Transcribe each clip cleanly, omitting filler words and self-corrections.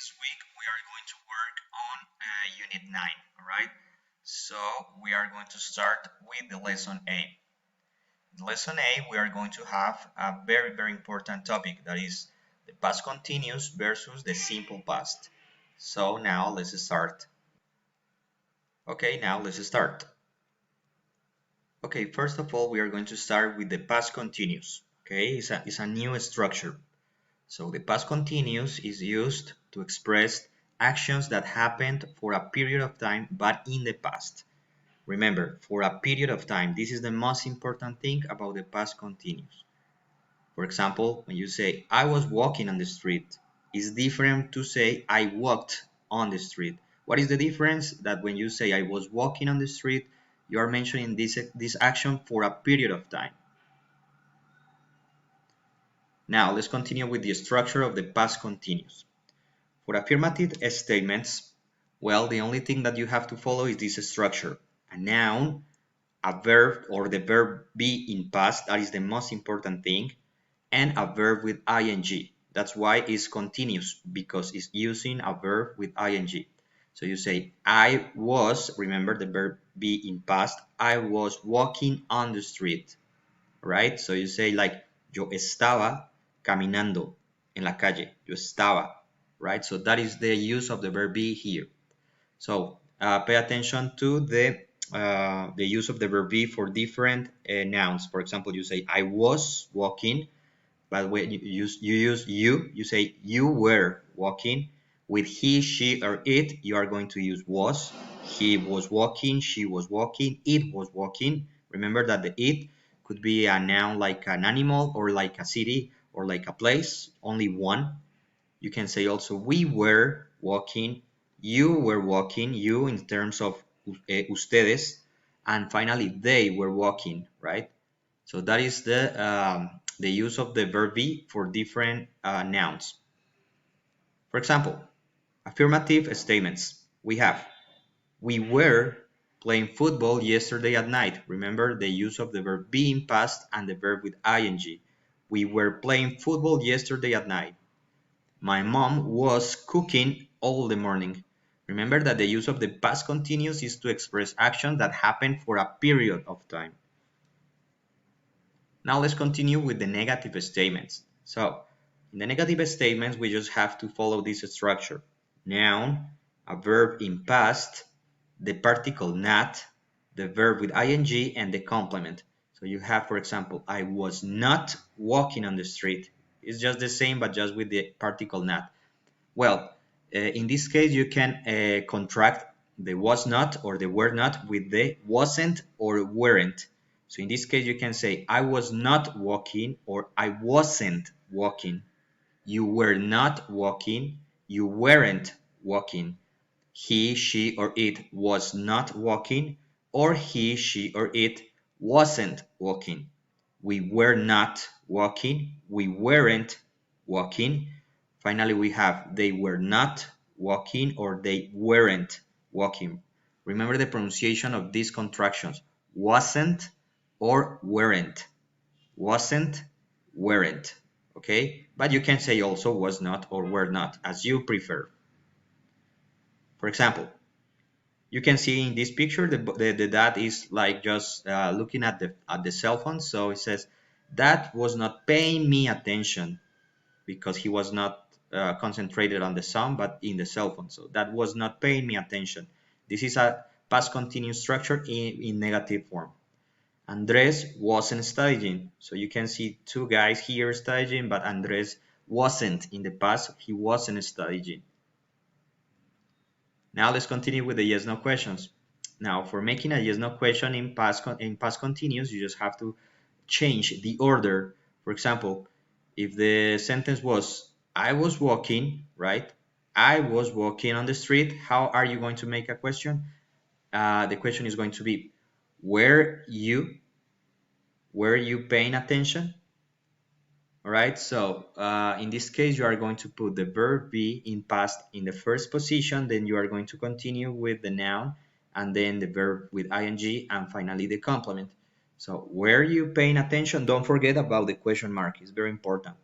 this week we are going to work on Unit 9, all right? So we are going to start with the Lesson A. In Lesson A, we are going to have a very important topic, that is the past continuous versus the simple past. So now let's start. Okay, now let's start. Okay, first of all, we are going to start with the past continuous. Okay, it's a new structure. So the past continuous is used to express actions that happened for a period of time but in the past. Remember, for a period of time, this is the most important thing about the past continuous. For example, when you say, I was walking on the street, it's different to say, I walked on the street. What is the difference? That when you say, I was walking on the street, you are mentioning this action for a period of time. Now, let's continue with the structure of the past continuous. For affirmative statements, well, the only thing that you have to follow is this structure. A noun, a verb, or the verb be in past, that is the most important thing, and a verb with ing. That's why it's continuous, because it's using a verb with ing. So you say, I was, remember the verb be in past, I was walking on the street, right? So you say like, yo estaba caminando en la calle, yo estaba, right? So that is the use of the verb be here. So pay attention to the use of the verb be for different nouns. For example, you say I was walking, but when you use you say you were walking. With he, she, or it, you are going to use was. He was walking, she was walking, it was walking. Remember that the it could be a noun like an animal or like a city or like a place, only one. You can say also we were walking, you were walking, you in terms of ustedes, and finally they were walking, right? So that is the use of the verb be for different nouns. For example, affirmative statements. We have, we were playing football yesterday at night. Remember the use of the verb be in past and the verb with ing. We were playing football yesterday at night. My mom was cooking all the morning. Remember that the use of the past continuous is to express action that happened for a period of time. Now let's continue with the negative statements. So in the negative statements, we just have to follow this structure. Noun, a verb in past, the particle not, the verb with ing, and the complement. So you have, for example, I was not walking on the street. It's just the same, but just with the particle not. Well, in this case, you can contract the was not or the were not with the wasn't or weren't. So in this case, you can say, I was not walking or I wasn't walking. You were not walking. You weren't walking. He, she, or it was not walking, or he, she, or it wasn't walking. We were not walking. We weren't walking. Finally, we have they were not walking or they weren't walking. Remember the pronunciation of these contractions. Wasn't or weren't. Wasn't, weren't. Okay? But you can say also was not or were not, as you prefer. For example, you can see in this picture the dad is like just looking at the cell phone. So it says, dad was not paying me attention because he was not concentrated on the song but in the cell phone. So that was not paying me attention. This is a past continuous structure in negative form. Andres wasn't studying. So you can see two guys here studying, but Andres wasn't in the past. He wasn't studying. Now let's continue with the yes no questions. Now for making a yes no question in past continuous, you just have to change the order. For example, if the sentence was I was walking, right? I was walking on the street. How are you going to make a question? The question is going to be, were you paying attention? All right, so in this case, you are going to put the verb be in past in the first position, then you are going to continue with the noun, and then the verb with ing, and finally the complement. So were you paying attention? Don't forget about the question mark. It's very important.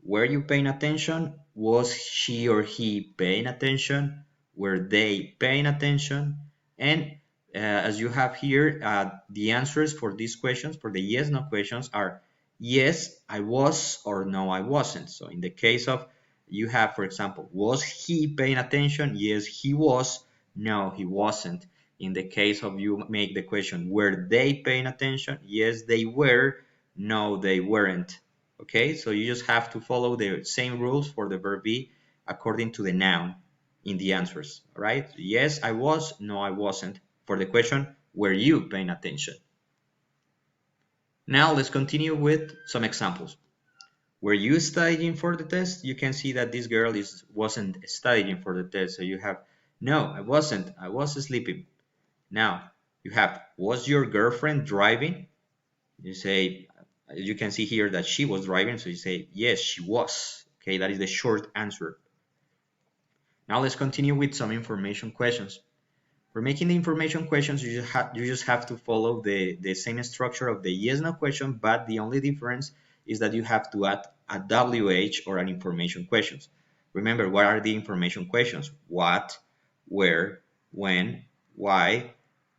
Were you paying attention? Was she or he paying attention? Were they paying attention? And as you have here, the answers for these questions, for the yes no questions, are yes, I was, or no, I wasn't. So in the case of you have, for example, was he paying attention? Yes, he was. No, he wasn't. In the case of you make the question, were they paying attention? Yes, they were. No, they weren't. Okay, so you just have to follow the same rules for the verb be according to the noun in the answers. All right, yes, I was. No, I wasn't. For the question, were you paying attention? Now let's continue with some examples. Were you studying for the test? You can see that this girl wasn't studying for the test. So you have, no, I wasn't. I was sleeping. Now you have, was your girlfriend driving? You say, you can see here that she was driving. So you say, yes, she was. Okay, that is the short answer. Now let's continue with some information questions. For making the information questions, you just have to follow the same structure of the yes no question, but the only difference is that you have to add a WH or an information questions. Remember, what are the information questions? What, where, when, why,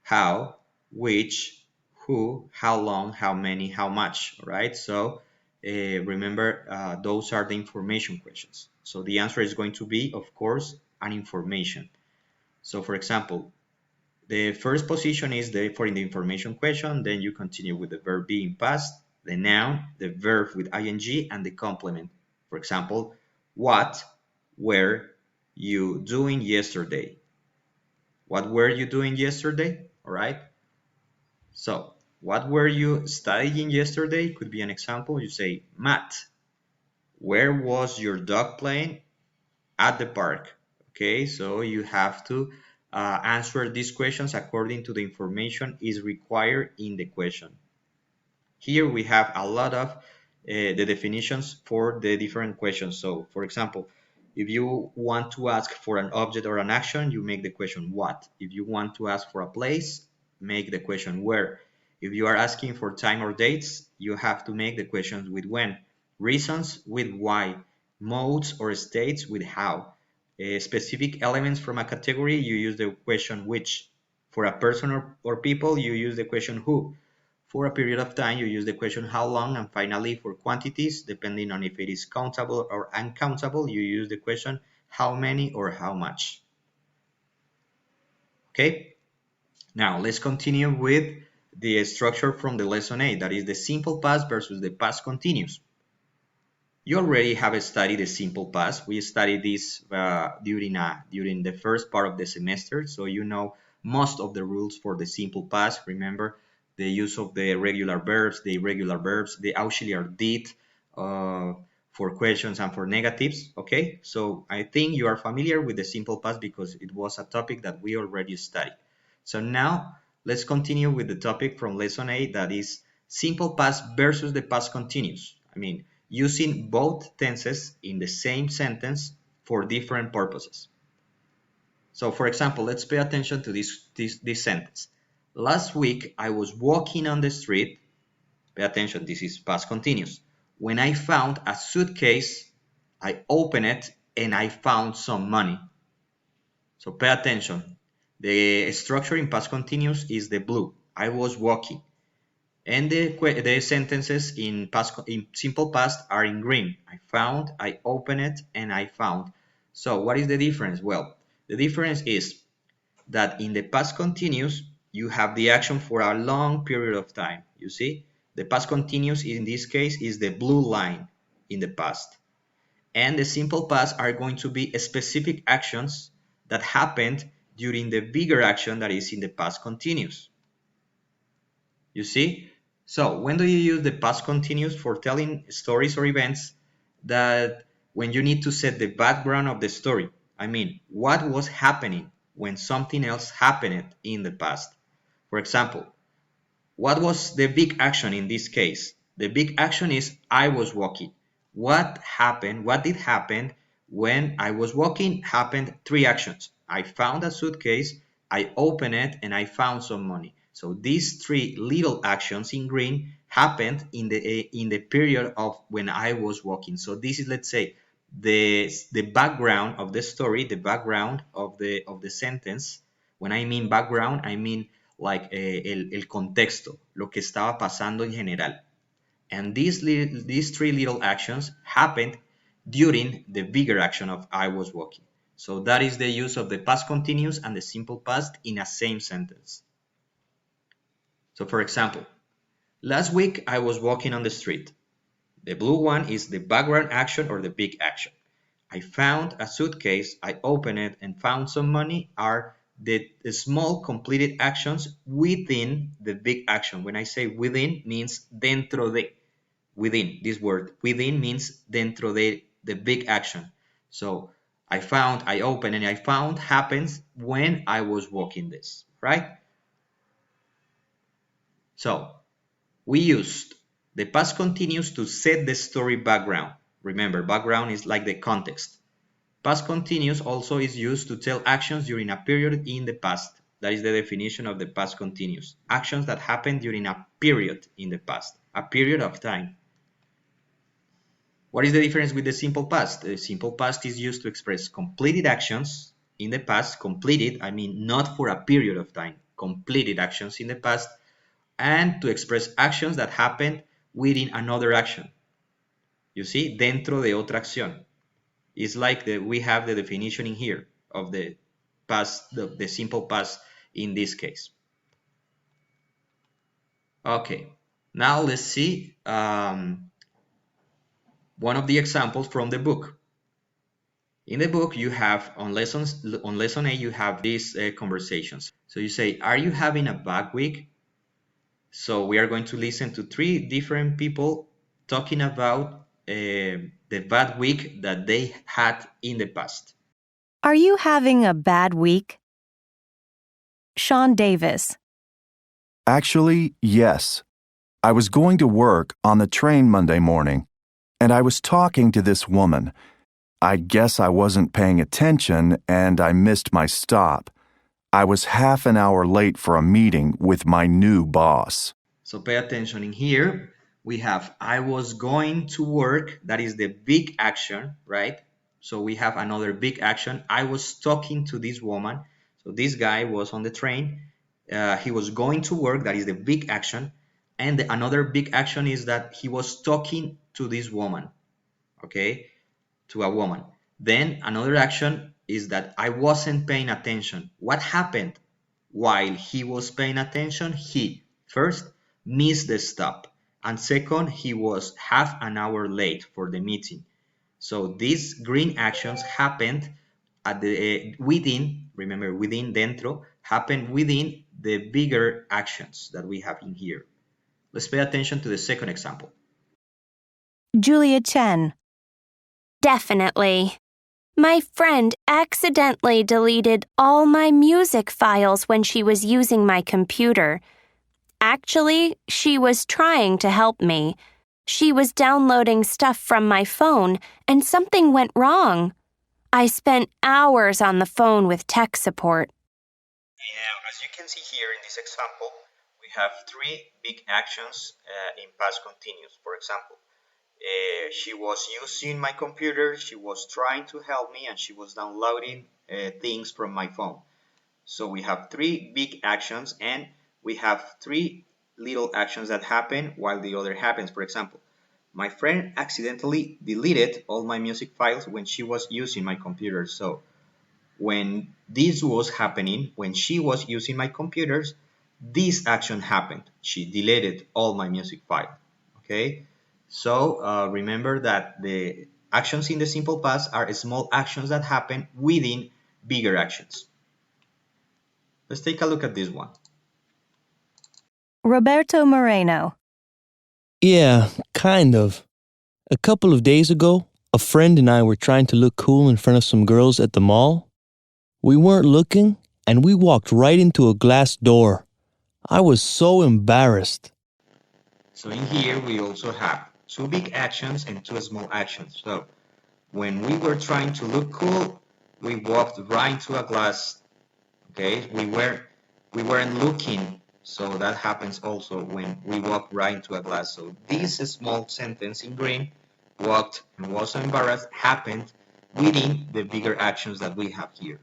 how, which, who, how long, how many, how much, right? So remember, those are the information questions. So the answer is going to be, of course, an information. So for example, the first position is for the information question, then you continue with the verb being past, the noun, the verb with ing, and the complement. For example, what were you doing yesterday? What were you doing yesterday? All right. So, what were you studying yesterday? Could be an example. You say, Matt, where was your dog playing? At the park. Okay, so you have to answer these questions according to the information is required in the question. Here we have a lot of the definitions for the different questions. So for example, if you want to ask for an object or an action, you make the question what. If you want to ask for a place, make the question where. If you are asking for time or dates, you have to make the questions with when. Reasons with why. Modes or states with how. Specific elements from a category, you use the question which. For a person or people, you use the question who. For a period of time, you use the question how long, and finally for quantities, depending on if it is countable or uncountable, you use the question how many or how much. Okay, now let's continue with the structure from the lesson 8, that is the simple past versus the past continuous. You already have studied the simple past. We studied this during the first part of the semester, so you know most of the rules for the simple past. Remember the use of the regular verbs, the irregular verbs, the auxiliary did for questions and for negatives. Okay, so I think you are familiar with the simple past because it was a topic that we already studied. So now let's continue with the topic from lesson 8, that is simple past versus the past continuous. I mean, using both tenses in the same sentence for different purposes. So for example, let's pay attention to this sentence. Last week, I was walking on the street. Pay attention, this is past continuous. When I found a suitcase, I opened it and I found some money. So pay attention. The structure in past continuous is the blue. I was walking. And the sentences in simple past are in green. I found, I opened it, and I found. So what is the difference? Well, the difference is that in the past continuous, you have the action for a long period of time. You see? The past continuous in this case is the blue line in the past. And the simple past are going to be specific actions that happened during the bigger action that is in the past continuous. You see? So when do you use the past continuous? For telling stories or events that when you need to set the background of the story. I mean, what was happening when something else happened in the past? For example, what was the big action in this case? The big action is I was walking. What happened? What did happen when I was walking? Happened 3 actions. I found a suitcase, I opened it, and I found some money. So these 3 little actions in green happened in the period of when I was walking. So this is, let's say, the background of the story, the background of the sentence. When I mean background, I mean like el contexto, lo que estaba pasando en general. And these three little actions happened during the bigger action of I was walking. So that is the use of the past continuous and the simple past in a same sentence. So for example, last week I was walking on the street. The blue one is the background action or the big action. I found a suitcase, I opened it and found some money are the small completed actions within the big action. When I say within, means dentro de. Within, this word within means dentro de the big action. So I found, I opened, and I found happens when I was walking this, right? So we used the past continuous to set the story background. Remember, background is like the context. Past continuous also is used to tell actions during a period in the past. That is the definition of the past continuous. Actions that happen during a period in the past, a period of time. What is the difference with the simple past? The simple past is used to express completed actions in the past. Completed, I mean not for a period of time. Completed actions in the past, and to express actions that happen within another action. You see, dentro de otra acción. It's like we have the definition in here of the past, the simple past in this case. Okay, now let's see one of the examples from the book. In the book, you have on lesson A, you have these conversations. So you say, "Are you having a bad week?" So we are going to listen to three different people talking about the bad week that they had in the past. Are you having a bad week? Sean Davis. Actually, yes. I was going to work on the train Monday morning, and I was talking to this woman. I guess I wasn't paying attention and I missed my stop. I was half an hour late for a meeting with my new boss. So pay attention. In here, we have I was going to work. That is the big action, right? So we have another big action. I was talking to this woman. So this guy was on the train. He was going to work. That is the big action. And another big action is that he was talking to this woman, okay? To a woman. Then another action is that I wasn't paying attention. What happened while he was paying attention? He first missed the stop, and second, he was half an hour late for the meeting. So these green actions happened at the within, remember within, dentro, happened within the bigger actions that we have in here. Let's pay attention to the second example. Julia Chen. Definitely. My friend accidentally deleted all my music files when she was using my computer. Actually, she was trying to help me. She was downloading stuff from my phone, and something went wrong. I spent hours on the phone with tech support. Now, as you can see here in this example, we have three big actions in past continuous. For example, she was using my computer, she was trying to help me, and she was downloading things from my phone. So we have three big actions, and we have three little actions that happen while the other happens. For example, my friend accidentally deleted all my music files when she was using my computer. So when this was happening, when she was using my computers, this action happened. She deleted all my music file. Okay, so remember that the actions in the simple past are small actions that happen within bigger actions. Let's take a look at this one. Roberto Moreno. Yeah, kind of. A couple of days ago, a friend and I were trying to look cool in front of some girls at the mall. We weren't looking, and we walked right into a glass door. I was so embarrassed. So in here, we also have two big actions and two small actions. So when we were trying to look cool, we walked right into a glass. Okay, we weren't looking. So that happens also when we walk right into a glass. So this small sentence in green, walked and was so embarrassed, happened within the bigger actions that we have here.